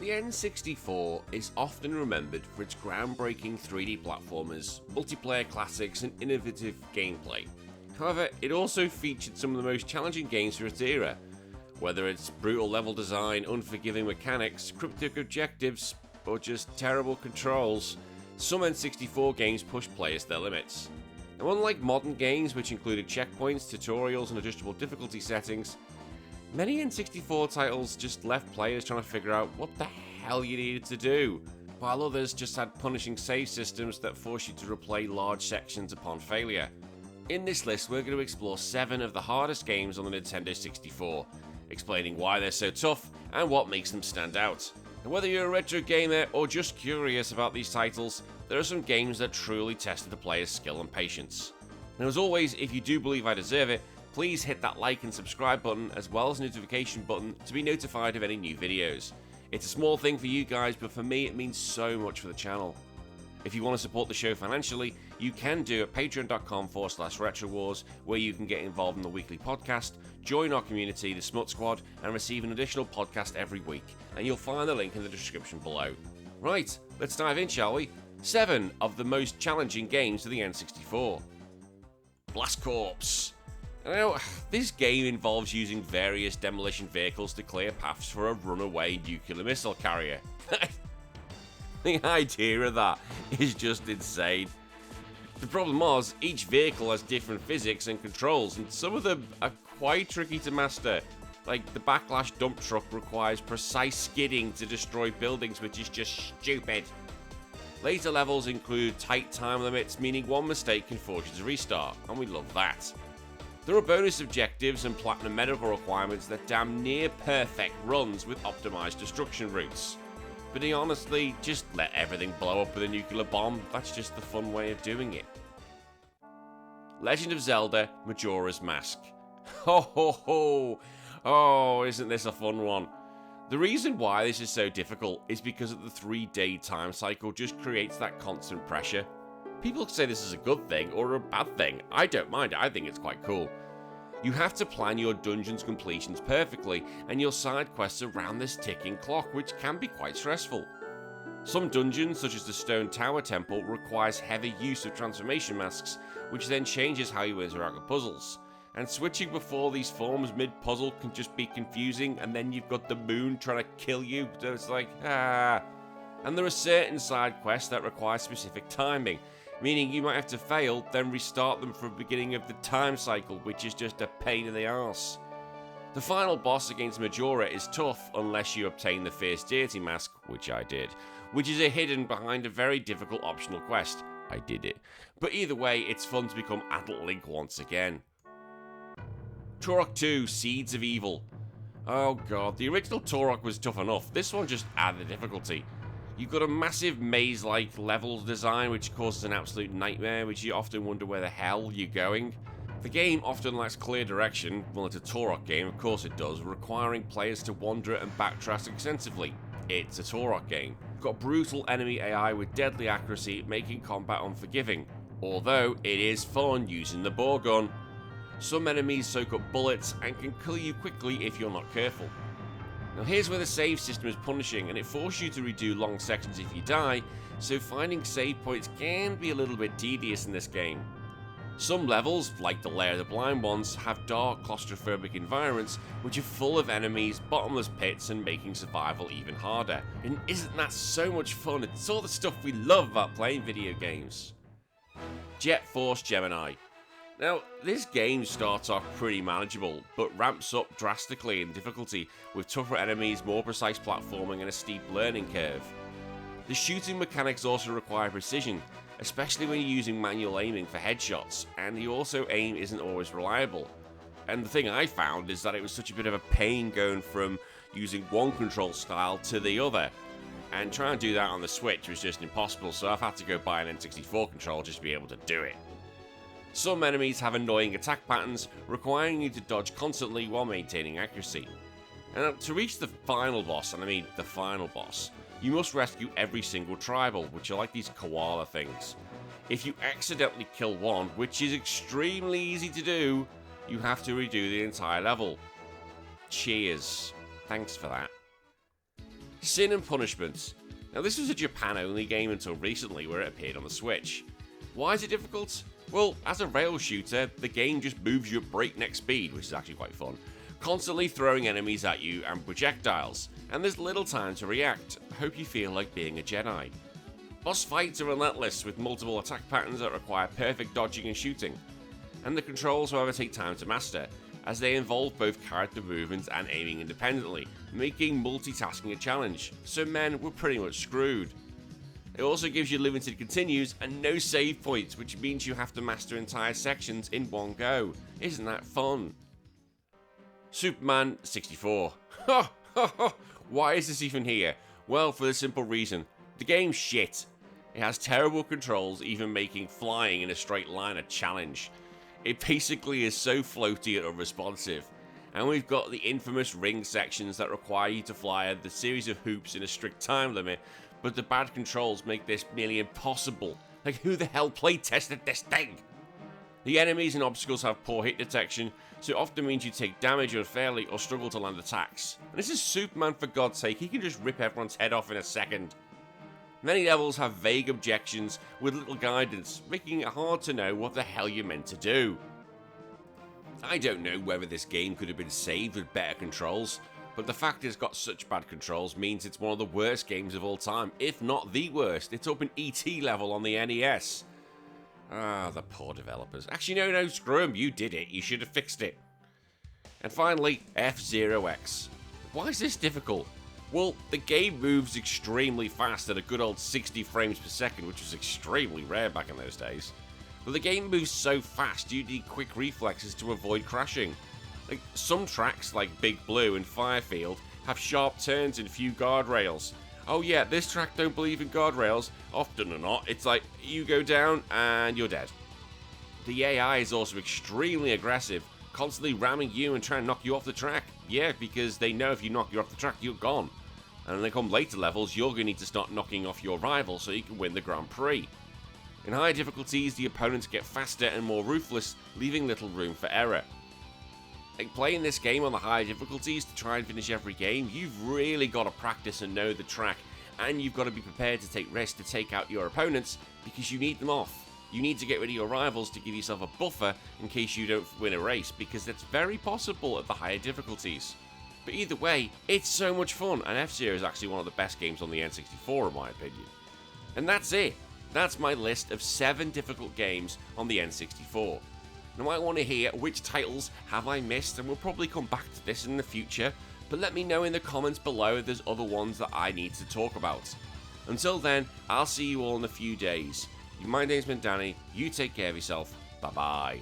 The N64 is often remembered for its groundbreaking 3D platformers, multiplayer classics, and innovative gameplay. However, it also featured some of the most challenging games for its era. Whether it's brutal level design, unforgiving mechanics, cryptic objectives, or just terrible controls, some N64 games pushed players to their limits. Now, unlike modern games which included checkpoints, tutorials, and adjustable difficulty settings, many N64 titles just left players trying to figure out what the hell you needed to do, while others just had punishing save systems that force you to replay large sections upon failure. In this list, we're going to explore 7 of the hardest games on the Nintendo 64, explaining why they're so tough and what makes them stand out. And whether you're a retro gamer or just curious about these titles, there are some games that truly tested the player's skill and patience. Now, as always, if you do believe I deserve it, please hit that like and subscribe button as well as the notification button to be notified of any new videos. It's a small thing for you guys, but for me it means so much for the channel. If you want to support the show financially, you can do at patreon.com/retrowars, where you can get involved in the weekly podcast, join our community, the Smut Squad, and receive an additional podcast every week, and you'll find the link in the description below. Right, let's dive in, shall we? 7 of the most challenging games for the N64. Blast Corps. Now, this game involves using various demolition vehicles to clear paths for a runaway nuclear missile carrier. The idea of that is just insane. The problem was, each vehicle has different physics and controls, and some of them are quite tricky to master. Like, the backlash dump truck requires precise skidding to destroy buildings, which is just stupid. Later levels include tight time limits, meaning one mistake can force you to restart, and we love that. There are bonus objectives and platinum medical requirements that damn near perfect runs with optimized destruction routes. But honestly, just let everything blow up with a nuclear bomb, that's just the fun way of doing it. Legend of Zelda, Majora's Mask. Ho ho ho! Oh, isn't this a fun one? The reason why this is so difficult is because of the 3-day time cycle just creates that constant pressure. People say this is a good thing or a bad thing. I don't mind it, I think it's quite cool. You have to plan your dungeon's completions perfectly and your side quests around this ticking clock, which can be quite stressful. Some dungeons, such as the Stone Tower Temple, requires heavy use of transformation masks, which then changes how you interact with puzzles. And switching before these forms mid-puzzle can just be confusing, and then you've got the moon trying to kill you, so it's like, ah. And there are certain side quests that require specific timing, meaning you might have to fail, then restart them from the beginning of the time cycle, which is just a pain in the arse. The final boss against Majora is tough unless you obtain the Fierce Deity Mask, which I did, which is hidden behind a very difficult optional quest. I did it. But either way, it's fun to become Adult Link once again. Turok 2, Seeds of Evil. Oh god, the original Turok was tough enough, this one just added difficulty. You've got a massive maze-like level design which causes an absolute nightmare, which you often wonder where the hell you're going. The game often lacks clear direction, well it's a Turok game, of course it does, requiring players to wander and backtrack extensively. It's a Turok game. You've got brutal enemy AI with deadly accuracy, making combat unforgiving, although it is fun using the bore gun. Some enemies soak up bullets and can kill you quickly if you're not careful. Now here's where the save system is punishing, and it forces you to redo long sections if you die, so finding save points can be a little bit tedious in this game. Some levels, like the Lair of the Blind Ones, have dark claustrophobic environments which are full of enemies, bottomless pits, and making survival even harder. And isn't that so much fun? It's all the stuff we love about playing video games. Jet Force Gemini. Now, this game starts off pretty manageable, but ramps up drastically in difficulty, with tougher enemies, more precise platforming, and a steep learning curve. The shooting mechanics also require precision, especially when you're using manual aiming for headshots, and the auto aim isn't always reliable. And the thing I found is that it was such a bit of a pain going from using one control style to the other, and trying to do that on the Switch was just impossible, so I've had to go buy an N64 controller just to be able to do it. Some enemies have annoying attack patterns, requiring you to dodge constantly while maintaining accuracy. And to reach the final boss, and I mean the final boss, you must rescue every single tribal, which are like these koala things. If you accidentally kill one, which is extremely easy to do, you have to redo the entire level. Cheers. Thanks for that. Sin and Punishment. Now this was a Japan-only game until recently where it appeared on the Switch. Why is it difficult? Well, as a rail shooter, the game just moves you at breakneck speed, which is actually quite fun, constantly throwing enemies at you and projectiles, and there's little time to react. I hope you feel like being a Jedi. Boss fights are relentless with multiple attack patterns that require perfect dodging and shooting, and the controls however take time to master, as they involve both character movements and aiming independently, making multitasking a challenge, so men were pretty much screwed. It also gives you limited continues and no save points, which means you have to master entire sections in one go. Isn't that fun? Superman 64. Ha ha ha! Why is this even here? Well, for the simple reason, the game's shit. It has terrible controls, even making flying in a straight line a challenge. It basically is so floaty and unresponsive. And we've got the infamous ring sections that require you to fly the series of hoops in a strict time limit, but the bad controls make this nearly impossible. Like, who the hell play tested this thing? The enemies and obstacles have poor hit detection, so it often means you take damage unfairly or struggle to land attacks. And this is Superman, for God's sake, he can just rip everyone's head off in a second. Many levels have vague objections with little guidance, making it hard to know what the hell you're meant to do. I don't know whether this game could have been saved with better controls, but the fact it's got such bad controls means it's one of the worst games of all time, if not the worst. It's up an ET level on the NES. Ah, the poor developers. Actually, no, screw them. You did it. You should have fixed it. And finally, F-Zero X. Why is this difficult? Well, the game moves extremely fast at a good old 60 frames per second, which was extremely rare back in those days. But the game moves so fast, you need quick reflexes to avoid crashing. Like, some tracks, like Big Blue and Firefield, have sharp turns and few guardrails. Oh yeah, this track don't believe in guardrails. Often or not, it's like, you go down and you're dead. The AI is also extremely aggressive, constantly ramming you and trying to knock you off the track. Yeah, because they know if you knock you off the track, you're gone. And when they come later levels, you're going to need to start knocking off your rival so you can win the Grand Prix. In higher difficulties, the opponents get faster and more ruthless, leaving little room for error. Like, playing this game on the higher difficulties to try and finish every game, you've really got to practice and know the track, and you've got to be prepared to take risks to take out your opponents, because you need them off. You need to get rid of your rivals to give yourself a buffer in case you don't win a race, because that's very possible at the higher difficulties. But either way, it's so much fun, and F-Zero is actually one of the best games on the N64 in my opinion. And that's it. That's my list of 7 difficult games on the N64. Now I want to hear which titles have I missed, and we'll probably come back to this in the future, but let me know in the comments below if there's other ones that I need to talk about. Until then, I'll see you all in a few days. My name's been Danny, you take care of yourself, bye bye.